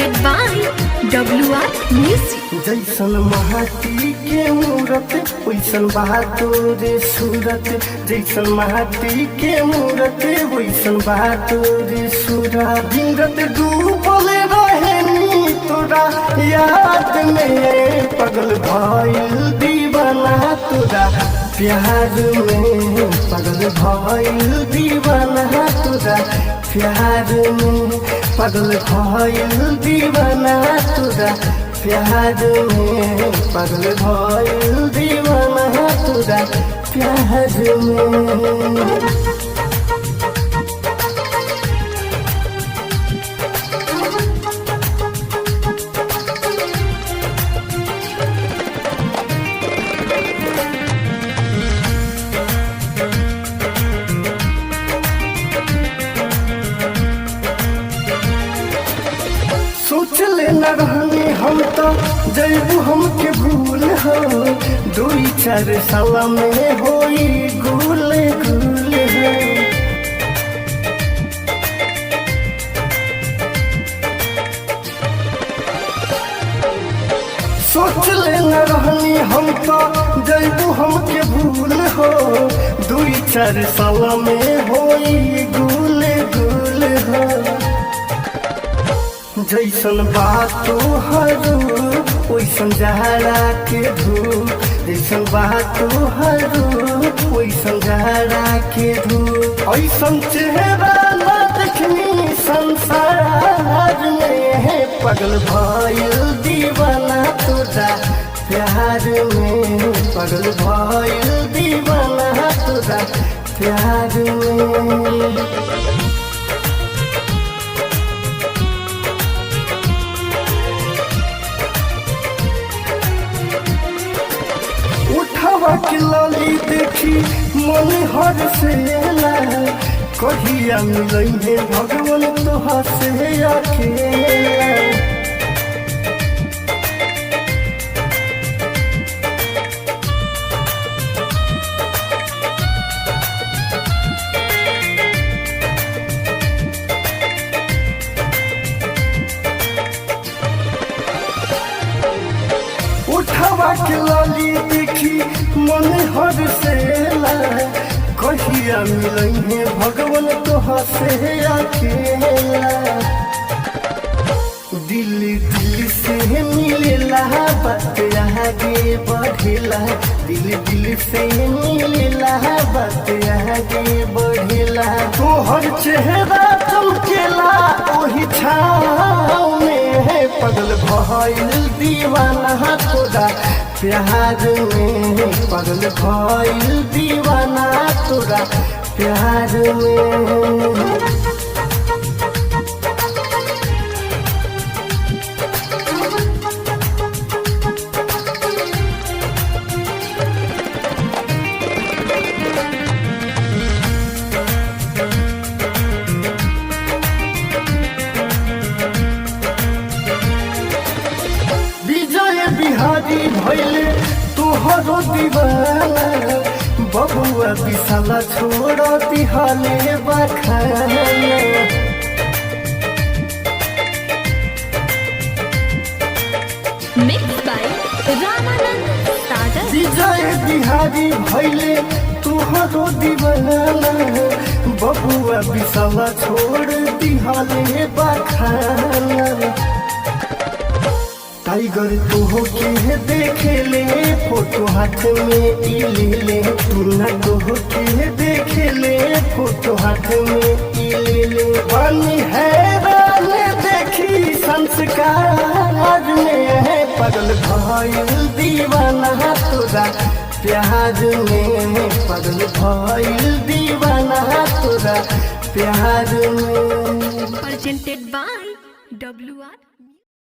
presented by WR Music। जैसन महाती के मूरत वैसन बहादुर सूरत, जैसन महाती के मूरत वैसन बहादुर सूरत। गिरत डूबल रहनी तोरा याद में, पगल भइल दीवाना तोरा प्यार में, पगल भइल दीवाना तोरा प्यार में, पगल भइल दीवाना तोरा प्यार में, पगल भइल दीवाना तोरा प्यार में। सोचले न रहनी हम तो जैबू हमके भूल हो, 2-4 साल में होई गुल गुल हो। सोचले न रहनी हम तो जैबू हमके भूल हो, 2-4 साल में होई गुल गुल हो। जैसन बातो हरू वैसन जहरा के धूप, जैसन बातो हरू वैसन जहरा के धूप। ऐसन चेहरा न देखनी संसार में, पगल भइल दीवाना तोरा प्यार में, पगल भइल दीवाना तोरा प्यार में। उठावा के लाली देखी मन हर से ला, कहिया मिलैहे भगवान तोहा से अकेला। उठावा के लाली देखी मन हर से ला, कहिया मिलैहे भगवान तोहा से अकेला। दिल दिल से मिलेला बात आगे बढ़ेला, दिल से मिलेला बात आगे बढ़ेला। तोहर चेहरा चमकेला ओही छाव में, पगल भइल दीवाना तोरा प्यार में, पगल भइल दीवाना तोरा प्यार में। बिहारी भैले तोहरो दीवाना, बबुआ विशाला छोड़ दिहाले बखाना। Mixed by Ramanand Sagar। विजय बिहारी भैले तोहरो दीवाना, बबुआ विशाला छोड़ दिहाले बखाना। टाइगर तोह के देखे ले फोटो हाथ में ई ले ले, टूना तोह के देखे ले फोटो हाथ में ई ले ले। बनी हैरान देखी संस्कार में, पगल भइल दीवाना तोरा प्यार में, पगल भइल दीवाना तोरा प्यार में। Presented by WR